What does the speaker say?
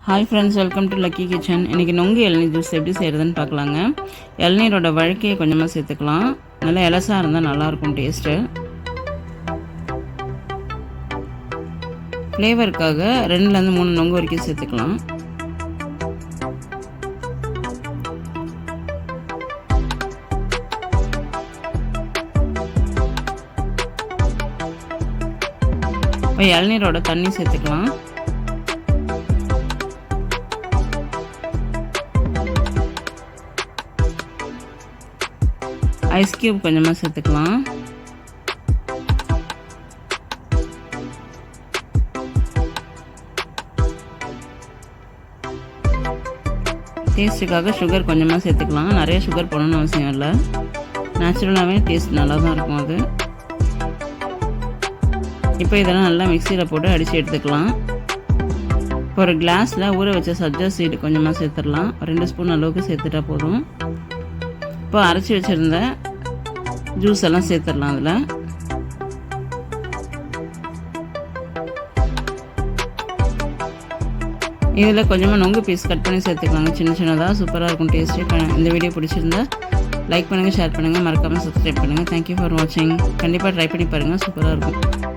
Hi friends, welcome to lucky kitchen. இன்றைக்கி நொங்கு இளநீர் ஜூஸ் எப்படி செய்கிறதுன்னு பார்க்கலாங்க. இளநீரோட வழுக்கையை கொஞ்சமாக சேர்த்துக்கலாம். நல்லா இலசாக இருந்தால் நல்லாயிருக்கும் டேஸ்ட்டு. ஃப்ளேவருக்காக 2லேருந்து 3 நொங்கு வரைக்கும் சேர்த்துக்கலாம். இப்போ இளநீரோட தண்ணி சேர்த்துக்கலாம். ஐஸ் கியூப் கொஞ்சமாக சேர்த்துக்கலாம். டேஸ்ட்டுக்காக சுகர் கொஞ்சமாக சேர்த்துக்கலாம். நிறைய சுகர் போடணும்னு அவசியம் இல்லை. நேச்சுரலாகவே டேஸ்ட் நல்லா தான் இருக்கும் அது. இப்போ இதெல்லாம் நல்லா மிக்சியில் போட்டு அடித்து எடுத்துக்கலாம். இப்போ ஒரு கிளாஸில் ஊற வச்ச சப்ஜா சீடு கொஞ்சமாக சேர்த்துடலாம். 2 ஸ்பூன் அளவுக்கு சேர்த்துட்டா போதும். இப்போ அரைச்சி வச்சுருந்த ஜூஸ் எல்லாம் சேர்த்துடலாம். அதில் இதில் கொஞ்சமாக நொங்கு பீஸ் கட் பண்ணி சேர்த்துக்கலாங்க, சின்ன சின்னதாக. சூப்பராக இருக்கும் டேஸ்ட்டு. இந்த வீடியோ பிடிச்சிருந்தா லைக் பண்ணுங்கள், ஷேர் பண்ணுங்கள், மறக்காமல் சப்ஸ்கிரைப் பண்ணுங்கள். தேங்க்யூ ஃபார் வாட்சிங். கண்டிப்பாக ட்ரை பண்ணி பாருங்கள், சூப்பராக இருக்கும்.